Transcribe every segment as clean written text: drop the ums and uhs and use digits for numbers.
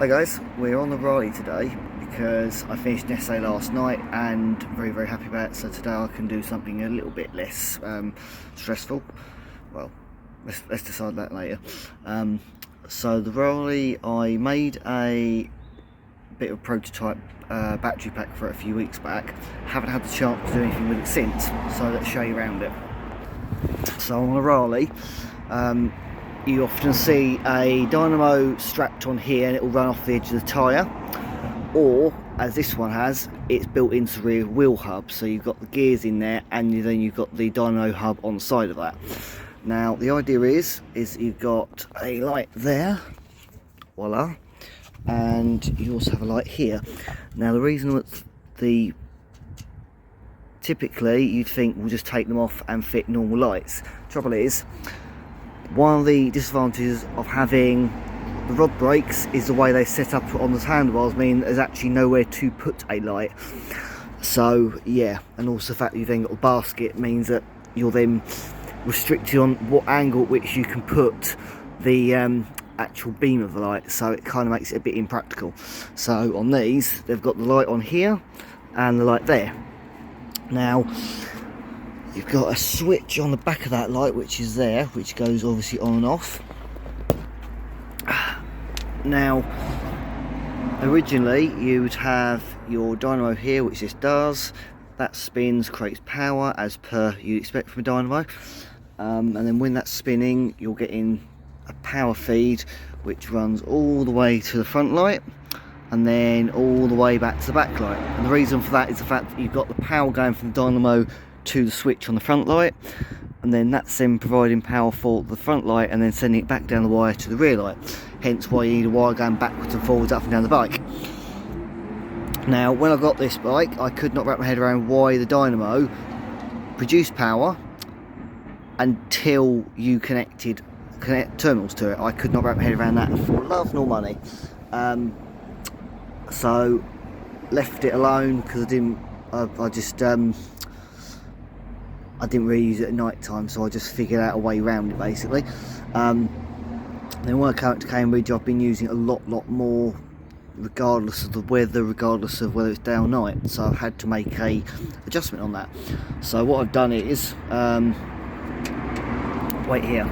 Hi guys, we're on the Raleigh today because I finished an essay last night and very happy about it, so today I can do something a little bit less stressful. Well, let's decide that later. So the Raleigh, I made a bit of a prototype battery pack for it a few weeks back. Haven't had the chance to do anything with it since, so let's show you around it. So on a Raleigh, you often see a dynamo strapped on here and it will run off the edge of the tyre, or as this one has, it's built into the rear wheel hub, so you've got the gears in there and then you've got the dynamo hub on the side of that. Now the idea is you've got a light there, voila, and you also have a light here. Now the reason that typically you'd think we'll just take them off and fit normal lights. Trouble is, one of the disadvantages of having the rod brakes is the way they set up on the handlebars mean there's actually nowhere to put a light. So yeah, and also the fact that you've then got a basket means that you're then restricted on what angle at which you can put the actual beam of the light, so it kind of makes it a bit impractical. So on these, they've got the light on here and the light there. Now you've got a switch on the back of that light which is there, which goes obviously on and off. Now originally you would have your dynamo here, which this does, that spins, creates power as per you'd expect from a dynamo, and then when that's spinning you're getting a power feed which runs all the way to the front light and then all the way back to the back light. And the reason for that is the fact that you've got the power going from the dynamo to the switch on the front light, and then that's then providing power for the front light and then sending it back down the wire to the rear light, hence why you need a wire going backwards and forwards up and down the bike. Now when I got this bike, I could not wrap my head around why the dynamo produced power until you connect terminals to it. I could not wrap my head around that for love nor money. So left it alone because I didn't really use it at night time, so I just figured out a way around it basically. Then when I came to Cambridge, I've been using it a lot more regardless of the weather, regardless of whether it's day or night, so I've had to make a adjustment on that. So what I've done is wait here.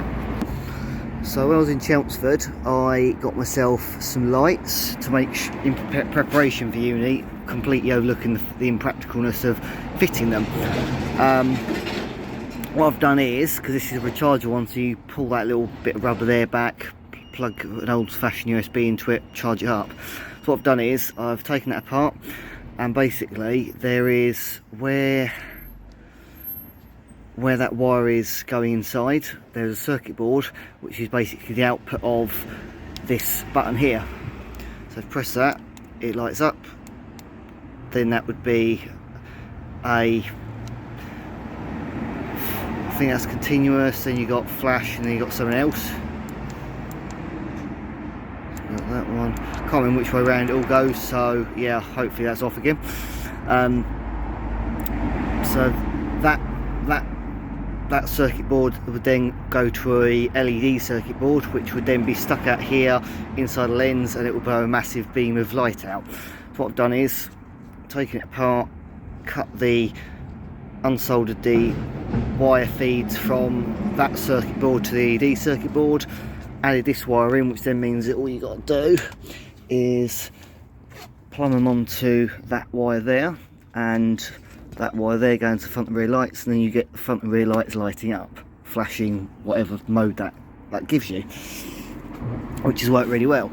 So when I was in Chelmsford, I got myself some lights to make in preparation for uni, completely overlooking the impracticalness of fitting them. What I've done is, because this is a recharger one, so you pull that little bit of rubber there back, plug an old-fashioned USB into it, charge it up. So what I've done is I've taken that apart, and basically there is where that wire is going inside, there's a circuit board which is basically the output of this button here. So if I press that, it lights up, then that would be I think that's continuous, then you got flash, and then you got something else. Got that one, can't remember which way around it all goes, so yeah, hopefully that's off again. So that circuit board would then go to a LED circuit board, which would then be stuck out here inside the lens, and it will blow a massive beam of light out. So what I've done is taken it apart, unsoldered the wire feeds from that circuit board to the LED circuit board, added this wire in, which then means that all you got to do is plumb them onto that wire there, and that wire there going to the front and rear lights, and then you get the front and rear lights lighting up, flashing whatever mode that gives you, which has worked really well.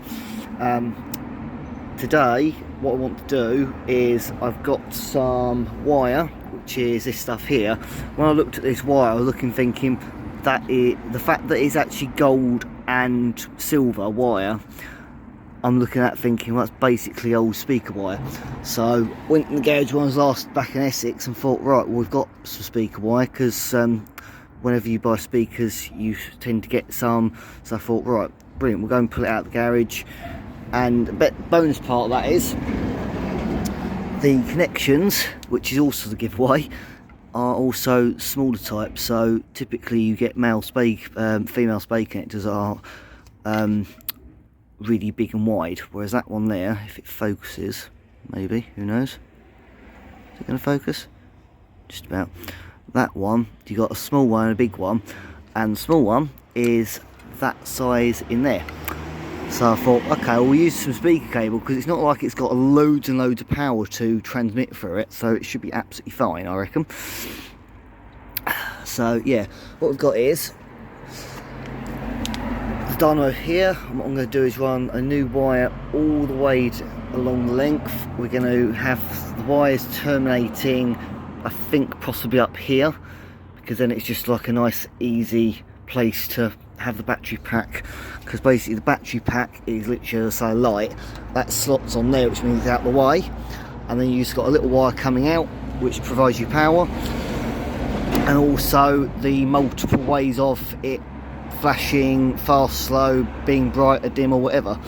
Today what I want to do is I've got some wire, which is this stuff here. When I looked at this wire, I was thinking that the fact that it's actually gold and silver wire, I'm looking at thinking, well, that's basically old speaker wire. So went in the garage when I was last back in Essex and thought, right, well, we've got some speaker wire, because whenever you buy speakers you tend to get some. So I thought, right, brilliant, we'll go and pull it out of the garage. And the bonus part of that is the connections, which is also the giveaway, are also smaller type. So typically you get female spade connectors are really big and wide, whereas that one there, if it focuses, maybe, who knows, is it going to focus? Just about. That one, you got a small one and a big one, and the small one is that size in there. So I thought, okay, we'll use some speaker cable, because it's not like it's got loads and loads of power to transmit through it, so it should be absolutely fine, I reckon. So yeah, what we've got is the dynamo here. What I'm going to do is run a new wire all the way along the length. We're going to have the wires terminating, I think, possibly up here, because then it's just like a nice easy place to have the battery pack, because basically the battery pack is literally so light that slots on there, which means it's out the way, and then you've just got a little wire coming out which provides you power, and also the multiple ways of it flashing fast, slow, being bright or dim or whatever.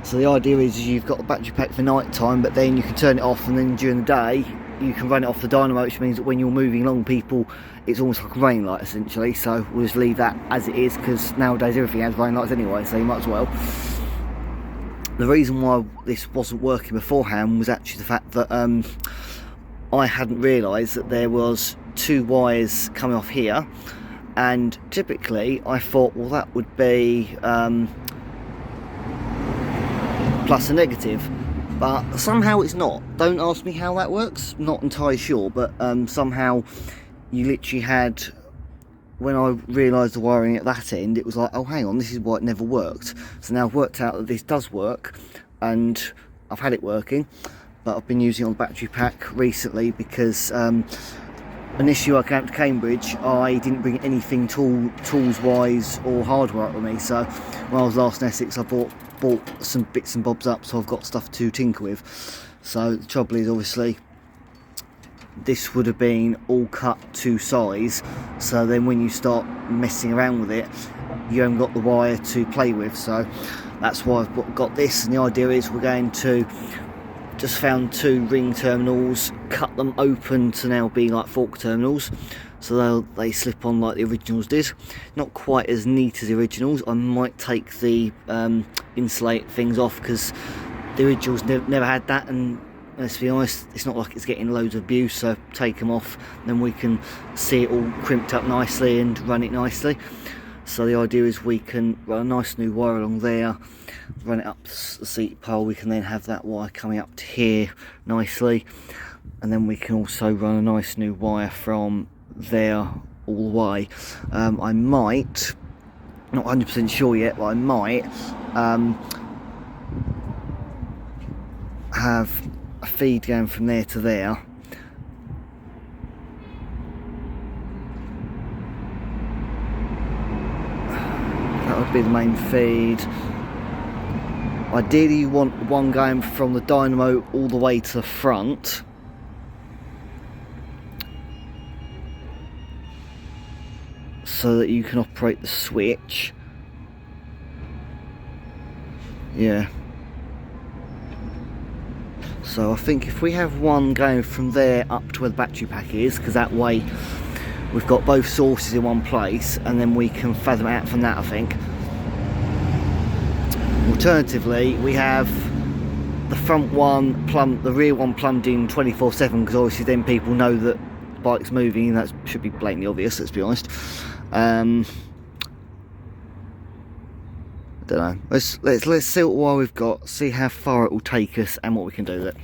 So the idea is you've got the battery pack for night time, but then you can turn it off, and then during the day you can run it off the dynamo, which means that when you're moving along people, it's almost like a rain light essentially. So we'll just leave that as it is, because nowadays everything has rain lights anyway, so you might as well. The reason why this wasn't working beforehand was actually the fact that I hadn't realised that there was two wires coming off here, and typically I thought, well, that would be plus and negative, but somehow it's not. Don't ask me how that works, not entirely sure, but somehow you literally had, when I realised the wiring at that end, it was like, oh hang on, this is why it never worked. So now I've worked out that this does work, and I've had it working, but I've been using it on the battery pack recently because initially I came to Cambridge, I didn't bring anything tools wise or hardware up with me, so when I was last in Essex I bought some bits and bobs up, so I've got stuff to tinker with. So the trouble is, obviously this would have been all cut to size, so then when you start messing around with it you haven't got the wire to play with. So that's why I've got this, and the idea is we're going to just found two ring terminals, cut them open to now be like fork terminals, so they slip on like the originals did. Not quite as neat as the originals. I might take the insulate things off, because the originals never had that, and let's be honest, it's not like it's getting loads of abuse, so take them off, then we can see it all crimped up nicely and run it nicely. So the idea is we can run a nice new wire along there, run it up the seat pole, we can then have that wire coming up to here nicely, and then we can also run a nice new wire from there all the way. I might, not 100% sure yet, but I might have a feed going from there to there. That would be the main feed. Ideally you want one going from the dynamo all the way to the front, so that you can operate the switch. Yeah. So I think if we have one going from there up to where the battery pack is, because that way we've got both sources in one place, and then we can fathom out from that, I think. Alternatively, we have the front one plumbed, the rear one plumbed in 24/7, because obviously then people know that the bike's moving, and that should be blatantly obvious, let's be honest. I don't know. Let's see what we've got, see how far it will take us, and what we can do with it.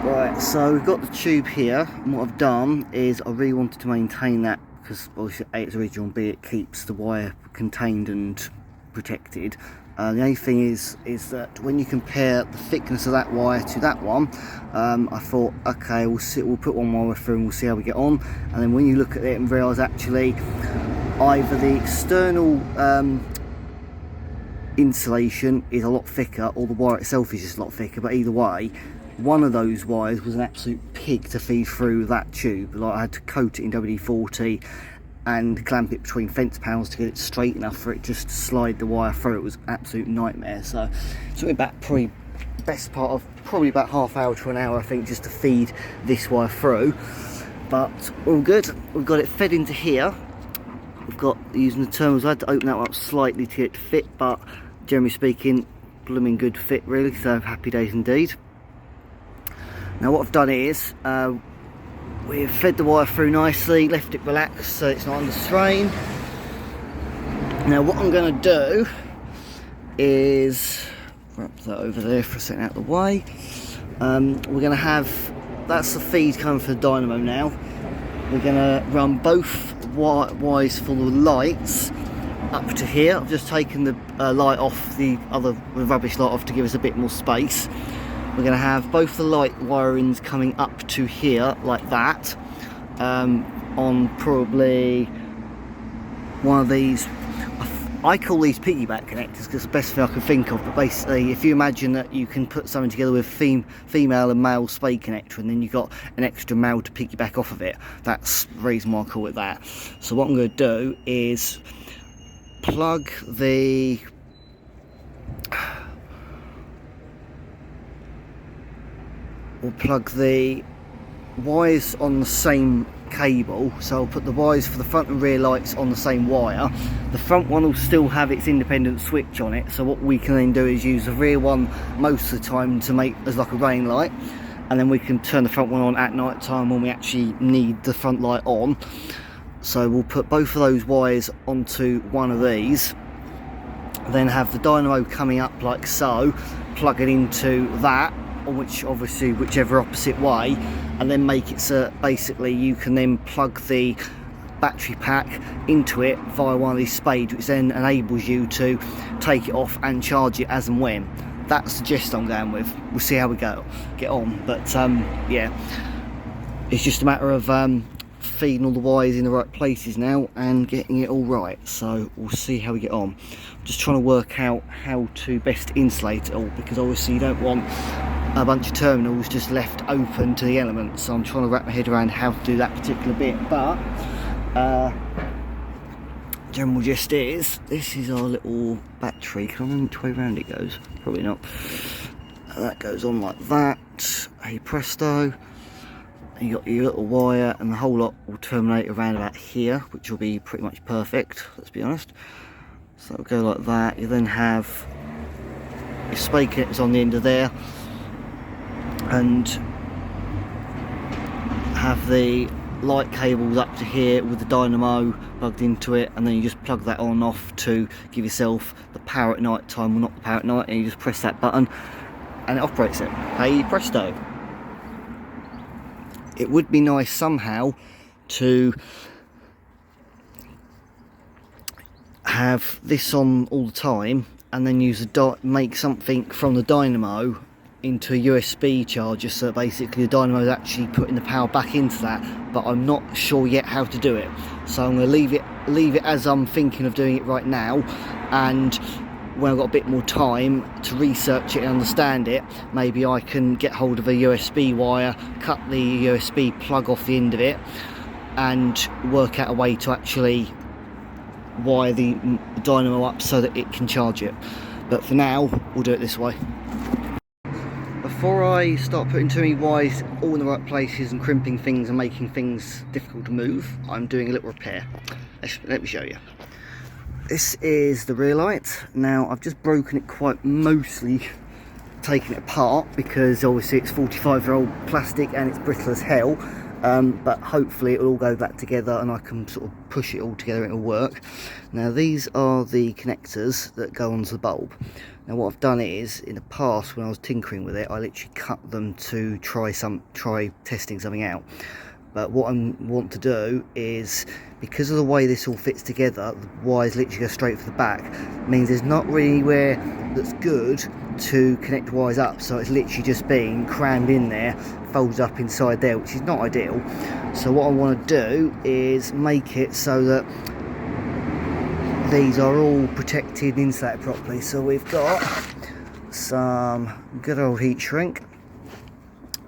Right, so we've got the tube here, and what I've done is I really wanted to maintain that, because obviously A, it's original, and B, it keeps the wire contained and protected. The only thing is that when you compare the thickness of that wire to that one, I thought, okay, we'll put one wire through and we'll see how we get on. And then when you look at it and realise actually either the external insulation is a lot thicker, or the wire itself is just a lot thicker, but either way, one of those wires was an absolute pig to feed through that tube. Like, I had to coat it in WD-40 and clamp it between fence panels to get it straight enough for it just to slide the wire through. It was an absolute nightmare. So it took me back probably best part of probably about half hour to an hour, I think, just to feed this wire through. But all good. We've got it fed into here. We've got, using the terminals, I had to open that one up slightly to get it to fit, but generally speaking, blooming good fit really, so happy days indeed. Now what I've done is we've fed the wire through nicely, left it relaxed so it's not under strain. Now what I'm going to do is wrap that over there for a second out of the way. We're going to have, that's the feed coming for the dynamo now. We're going to run both wires full of lights up to here. I've just taken the light off, the rubbish light off to give us a bit more space. We're going to have both the light wirings coming up to here like that, on probably one of these, I call these piggyback connectors because it's the best thing I can think of, but basically if you imagine that you can put something together with female and male spade connector and then you've got an extra male to piggyback off of it, that's the reason why I call it that. So what I'm going to do is plug the wires on the same cable. So I'll put the wires for the front and rear lights on the same wire. The front one will still have its independent switch on it, so what we can then do is use the rear one most of the time to make as like a rain light, and then we can turn the front one on at night time when we actually need the front light on. So we'll put both of those wires onto one of these, then have the dynamo coming up like so, plug it into that, which obviously whichever opposite way, and then make it so basically you can then plug the battery pack into it via one of these spades, which then enables you to take it off and charge it as and when. That's the gist I'm going with. We'll see how we get on, but yeah, it's just a matter of feeding all the wires in the right places now and getting it all right, so we'll see how we get on. I'm just trying to work out how to best insulate it all, because obviously you don't want a bunch of terminals just left open to the elements, so I'm trying to wrap my head around how to do that particular bit. But general gist is, this is our little battery. Can I remember which way around it goes? Probably not. That goes on like that, hey presto. You got your little wire, and the whole lot will terminate around about here, which will be pretty much perfect, let's be honest. So it'll go like that. You then have your spade connectors on the end of there, and have the light cables up to here with the dynamo plugged into it, and then you just plug that on and off to give yourself the power at night time, well not the power at night, and you just press that button and it operates it. Hey presto. It would be nice somehow to have this on all the time and then use make something from the dynamo into a USB charger, so basically the dynamo is actually putting the power back into that, but I'm not sure yet how to do it, so I'm going to leave it as I'm thinking of doing it right now, and when I've got a bit more time to research it and understand it, maybe I can get hold of a USB wire, cut the USB plug off the end of it, and work out a way to actually wire the dynamo up so that it can charge it. But for now, we'll do it this way. Before I start putting too many wires all in the right places and crimping things and making things difficult to move, I'm doing a little repair. Let me show you. This is the rear light. Now I've just broken it quite mostly, taking it apart, because obviously it's 45-year-old plastic and it's brittle as hell, but hopefully it will all go back together and I can sort of push it all together and it'll work. Now these are the connectors that go onto the bulb. Now what I've done is, in the past when I was tinkering with it, I literally cut them to try testing something out. But what I want to do is, because of the way this all fits together, the wires literally go straight for the back, means there's not really anywhere that's good to connect wires up, so it's literally just being crammed in there, folds up inside there, which is not ideal. So what I want to do is make it so that these are all protected and insulated properly. So we've got some good old heat shrink,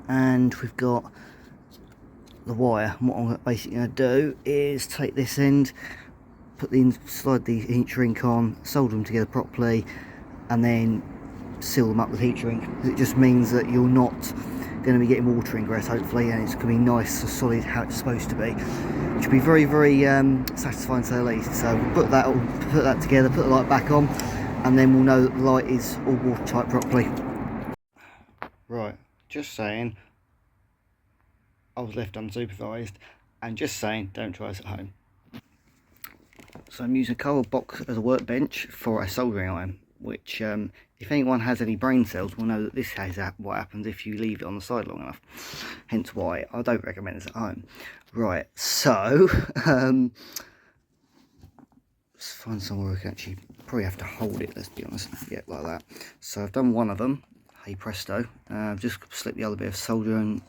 and we've got the wire. And what I'm basically going to do is take this end, slide the heat shrink on, solder them together properly, and then seal them up with heat shrink. It just means that you're not going to be getting water ingress, hopefully, and it's going to be nice and solid how it's supposed to be, which will be very, very satisfying to say the least. So we'll put that together, put the light back on, and then we'll know that the light is all watertight properly. Right, just saying, I was left unsupervised, and just saying, don't try this at home. So I'm using a cardboard box as a workbench for a soldering iron, which if anyone has any brain cells will know that this is what happens if you leave it on the side long enough. Hence why I don't recommend this at home. Right, so let's find somewhere we can actually probably have to hold it, let's be honest. Yeah, like that. So I've done one of them. Hey presto. I've just slipped the other bit of solder and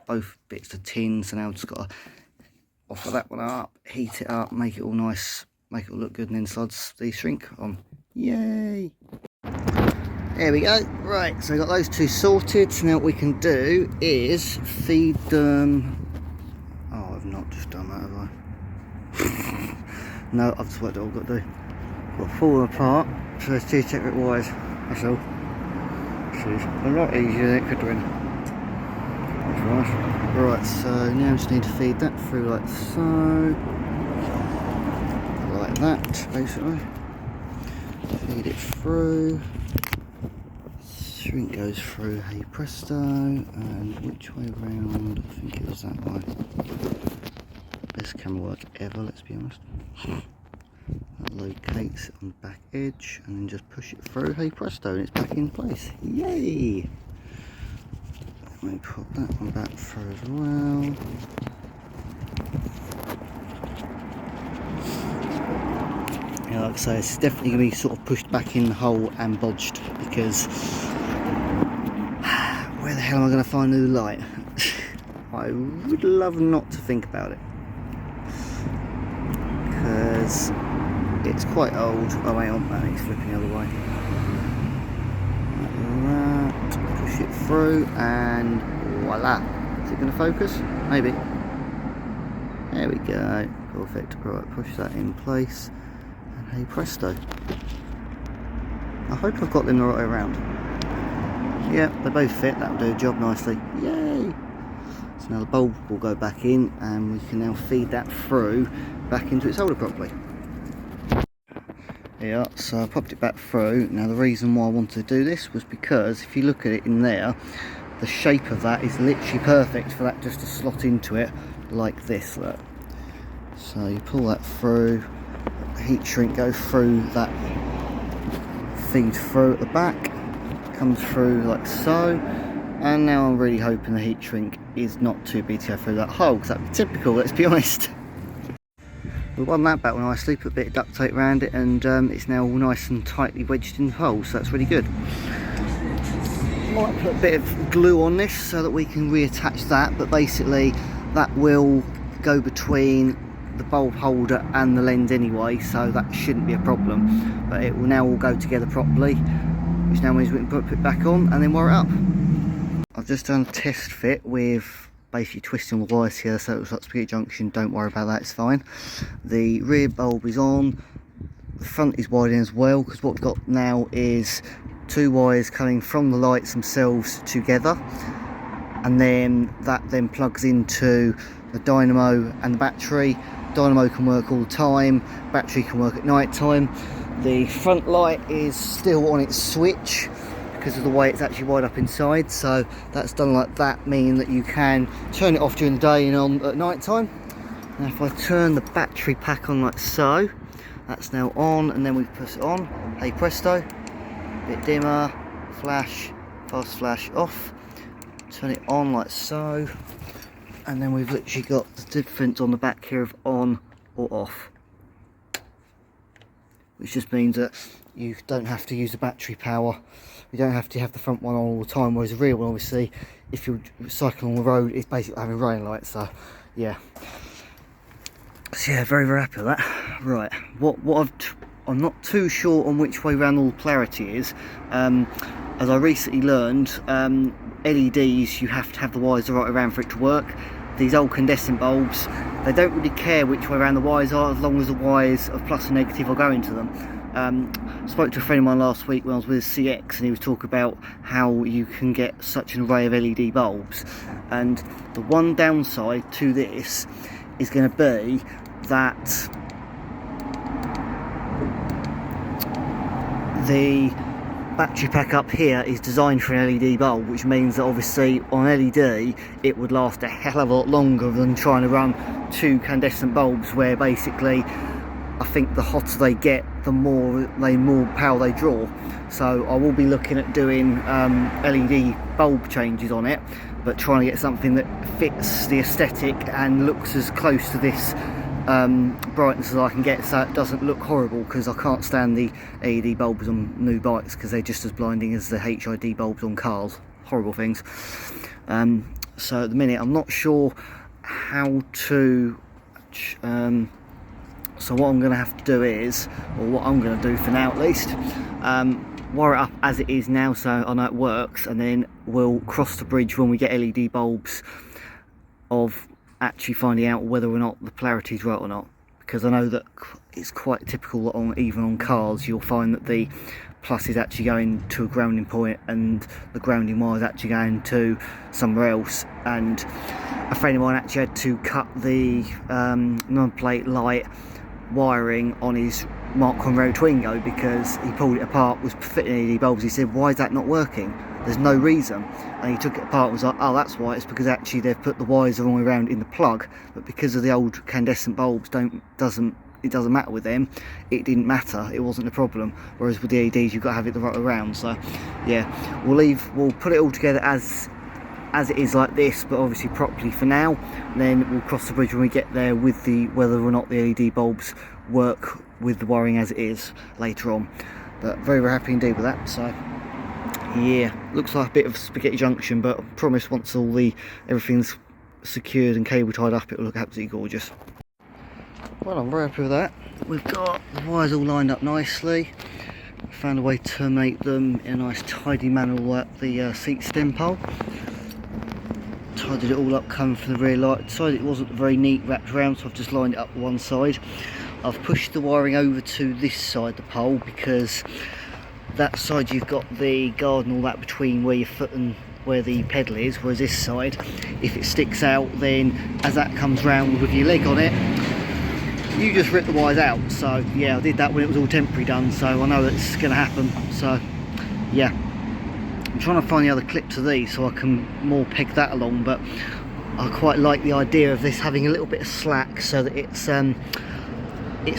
both bits of tin, so now I've just got to offer that one up, heat it up, make it all nice, make it all look good, and then slides the shrink on. Yay! There we go. Right, so I've got those two sorted. So now what we can do is feed them. Oh, I've not just done that, have I? No, I've just worked out what I've got to do. Got to pull them apart. So there's two separate wires. That's all. A lot easier than it could have been. That's right. Right, so now I just need to feed that through like so. Like that, basically. Feed it through. Shrink goes through, hey presto, and which way round? I think it was that way. Best camera work ever, let's be honest. That locates it on the back edge, and then just push it through, hey presto, and it's back in place. Yay! Let me put that one back through as well. Yeah, like I say, it's definitely going to be sort of pushed back in the hole and bodged, because where the hell am I going to find a new light? I would love not to think about it, because it's quite old. Oh hang on, it's flipping the other way. Like that, push it through, and voila. Is it going to focus? Maybe. There we go, perfect. Right, push that in place, and hey presto. I hope I've got them the right way around. Yeah, they both fit, that'll do the job nicely. Yay! So now the bulb will go back in, and we can now feed that through back into its holder properly. Yeah, so I popped it back through. Now the reason why I wanted to do this was because if you look at it in there, the shape of that is literally perfect for that just to slot into it like this, look. So you pull that through, heat shrink goes through that, feed through at the back, comes through like so, and now I'm really hoping the heat shrink is not too big to go through that hole, because that'd be typical, let's be honest. We won that back nicely, put a bit of duct tape around it, and it's now all nice and tightly wedged in the hole, so that's really good. Might put a bit of glue on this so that we can reattach that, but basically that will go between the bulb holder and the lens anyway, so that shouldn't be a problem. But it will now all go together properly, which now means we can put it back on and then wire it up. I've just done a test fit with basically twisting the wires here so it looks like spaghetti junction. Don't worry about that, it's fine. The rear bulb is on, the front is wired in as well, because what we've got now is two wires coming from the lights themselves together, and then that then plugs into the dynamo and the battery. Dynamo can work all the time, battery can work at night time. The front light is still on its switch because of the way it's actually wired up inside, so that's done like that, meaning that you can turn it off during the day and on at night time. Now if I turn the battery pack on like so, that's now on, and then we press it on, hey presto, bit dimmer, flash, fast flash off, turn it on like so, and then we've literally got the difference on the back here of on or off, which just means that you don't have to use the battery power. You don't have to have the front one on all the time, whereas the rear one, obviously, if you're cycling on the road, it's basically having running lights. So yeah, very very happy with that. Right, I'm not too sure on which way around all the polarity is. As I recently learned, LEDs, you have to have the wires the right way around for it to work. These old condensing bulbs, they don't really care which way around the wires are, as long as the wires of plus and negative are going to them. Spoke to a friend of mine last week when I was with CX, and he was talking about how you can get such an array of LED bulbs, and the one downside to this is going to be that the battery pack up here is designed for an LED bulb, which means that obviously on LED it would last a hell of a lot longer than trying to run 2 incandescent bulbs, where basically I think the hotter they get, the more power they draw. So I will be looking at doing LED bulb changes on it, but trying to get something that fits the aesthetic and looks as close to this brightness as I can get, so it doesn't look horrible, because I can't stand the LED bulbs on new bikes because they're just as blinding as the HID bulbs on cars. Horrible things. So at the minute I'm not sure how to so what I'm going to have to do is, or what I'm going to do for now at least, wire it up as it is now so I know it works, and then we'll cross the bridge when we get LED bulbs of actually finding out whether or not the polarity is right or not, because I know that it's quite typical that even on cars you'll find that the plus is actually going to a grounding point and the grounding wire is actually going to somewhere else. And a friend of mine actually had to cut the non-plate light wiring on his Mark 1 Road Twingo because he pulled it apart, was fitting LED bulbs. He said, why is that not working? There's no reason. And he took it apart and was like, oh, that's why. It's because actually they've put the wires the wrong way around in the plug, but because of the old incandescent bulbs it doesn't matter with them. It didn't matter, it wasn't a problem, whereas with the LEDs you've got to have it the right way around. So yeah, we'll put it all together as it is like this, but obviously properly for now, and then we'll cross the bridge when we get there with whether or not the LED bulbs work with the wiring as it is later on. But very, very happy indeed with that. So yeah, looks like a bit of spaghetti junction, but I promise once everything's secured and cable tied up, it'll look absolutely gorgeous. Well, I'm very happy with that. We've got the wires all lined up nicely. Found a way to terminate them in a nice tidy manner like the seat stem pole. Tidied it all up coming from the rear light. Decided it wasn't very neat wrapped around, so I've just lined it up one side. I've pushed the wiring over to this side, the pole, because that side you've got the guard and all that between where your foot and where the pedal is, whereas this side, if it sticks out, then as that comes round with your leg on it, you just rip the wires out. So yeah, I did that when it was all temporary done, so I know that's going to happen. So yeah, I'm trying to find the other clip to these so I can more peg that along, but I quite like the idea of this having a little bit of slack so that it's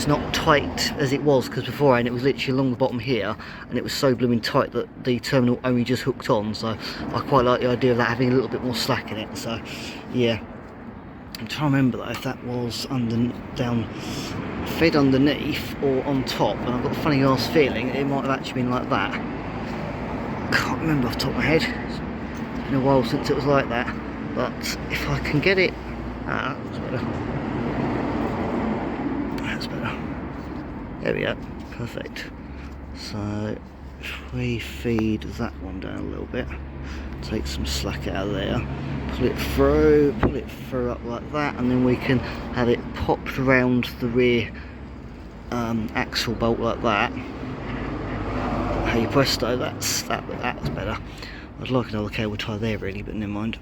not tight as it was, because beforehand it was literally along the bottom here and it was so blooming tight that the terminal only just hooked on. So I quite like the idea of that having a little bit more slack in it. So yeah, I'm trying to remember though if that was fed underneath or on top, and I've got a funny ass feeling it might have actually been like that. I can't remember off the top of my head, it's been a while since it was like that, but if I can get it, that's better. That's better. There we go, perfect. So if we feed that one down a little bit, take some slack out of there, pull it through up like that, and then we can have it popped around the rear axle bolt like that. Hey presto, that's better. I'd like another cable tie there really, but never mind,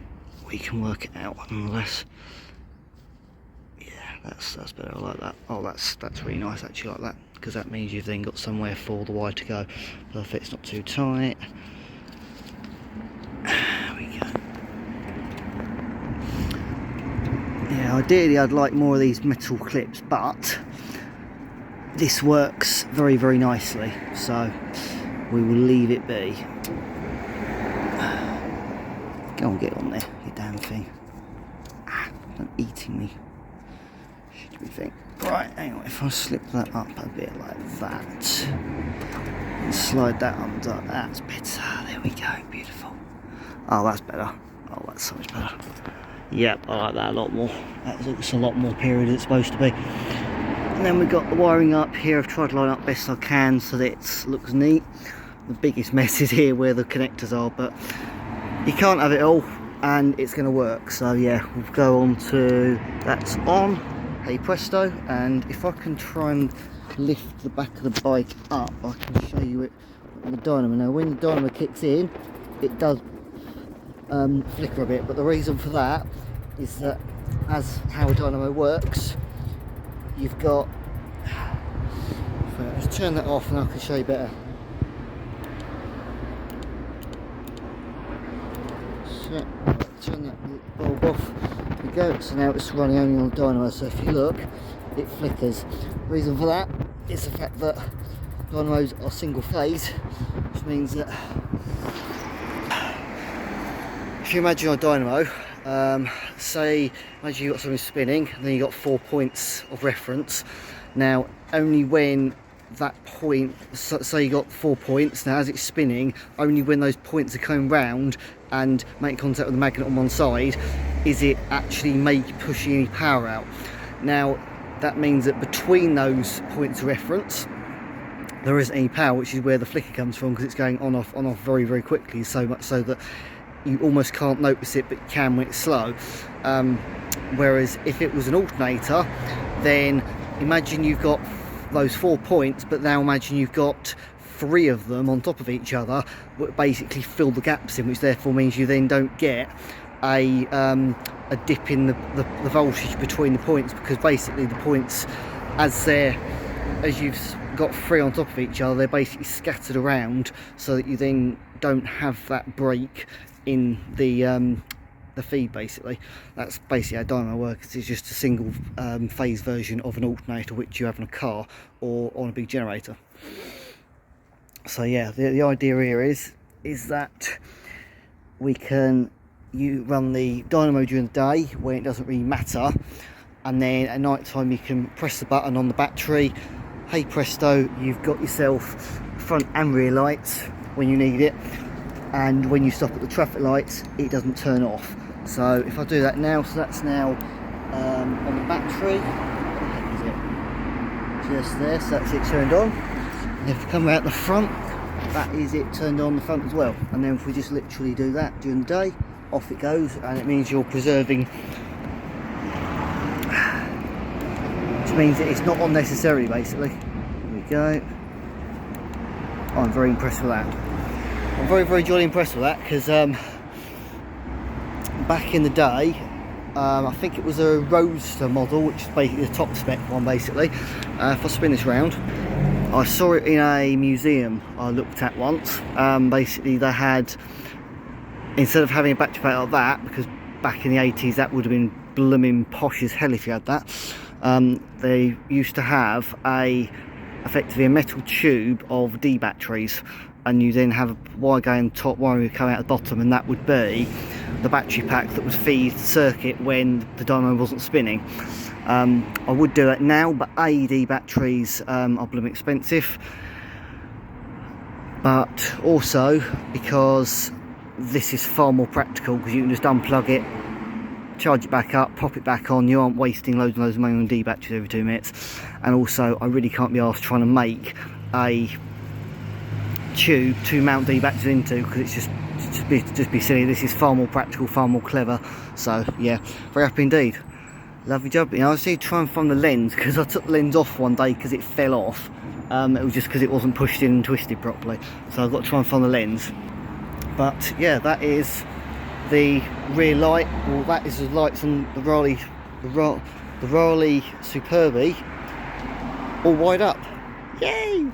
we can work it out nonetheless. That's better, I like that. Oh, that's really nice actually, like that, because that means you've then got somewhere for the wire to go. Perfect, it's not too tight. There we go. Yeah, ideally I'd like more of these metal clips, but this works very, very nicely, so we will leave it be. Go on, get on there, you damn thing. Don't eating me. We think. Right, anyway, if I slip that up a bit like that and slide that under, that's better. There we go, beautiful. Oh, that's better. Oh, that's so much better. Yep, I like that a lot more. That looks a lot more period than it's supposed to be. And then we've got the wiring up here. I've tried to line up best I can so that it looks neat. The biggest mess is here where the connectors are, but you can't have it all and it's going to work. So yeah, we'll go on to that's on. Hey presto, and if I can try and lift the back of the bike up, I can show you it on the dynamo. Now when the dynamo kicks in, it does flicker a bit, but the reason for that is that as how a dynamo works, you've got, if I just turn that off and I can show you better. it. Right, turn that bulb off. There we go. So now it's running only on the dynamo. So if you look, it flickers. The reason for that is the fact that dynamos are single phase, which means that if you imagine a dynamo, say imagine you've got something spinning and then you've got 4 points of reference. Now only when that point, so you got 4 points, now as it's spinning, only when those points are coming round and making contact with the magnet on one side is it actually pushing any power out. Now that means that between those points of reference there isn't any power, which is where the flicker comes from, because it's going on off very, very quickly, so much so that you almost can't notice it, but you can when it's slow. Whereas if it was an alternator, then imagine you've got those 4 points, but now imagine you've got 3 of them on top of each other, that basically fill the gaps in, which therefore means you then don't get a dip in the voltage between the points, because basically the points, as you've got 3 on top of each other, they're basically scattered around, so that you then don't have that break in the feed. Basically that's basically how dynamo works. It's just a single phase version of an alternator which you have in a car or on a big generator. So yeah, the idea here is that you run the dynamo during the day when it doesn't really matter, and then at night time you can press the button on the battery. Hey presto, you've got yourself front and rear lights when you need it, and when you stop at the traffic lights it doesn't turn off. So if I do that now, so that's now on the battery, just there, so that's it turned on. And if we come out the front, that is it turned on the front as well. And then if we just literally do that during the day, off it goes, and it means you're preserving, which means that it's not unnecessary basically. There we go. I'm very impressed with that. I'm very, very jolly impressed with that, because back in the day, I think it was a Roadster model, which is basically the top spec one basically. If I spin this round, I saw it in a museum I looked at once. Basically they had, instead of having a battery pack like that, because back in the 80s that would have been blooming posh as hell if you had that, they used to have effectively a metal tube of D batteries, and you then have a wire going top, wire would come out the bottom, and that would be the battery pack that would feed the circuit when the dynamo wasn't spinning. I would do that now, but AED batteries are blooming expensive, but also because this is far more practical, because you can just unplug it, charge it back up, pop it back on. You aren't wasting loads and loads of money on D batteries every 2 minutes. And also I really can't be asked trying to make a tube to mount D batteries into, because it's just be silly. This is far more practical, far more clever. So yeah, very happy indeed. Lovely job. You know, I was need to try and find the lens, because I took the lens off one day because it fell off. It was just because it wasn't pushed in and twisted properly, so I've got to try and find the lens. But yeah, that is the rear light, or that is the lights on the Raleigh Superbes all wired up. Yay!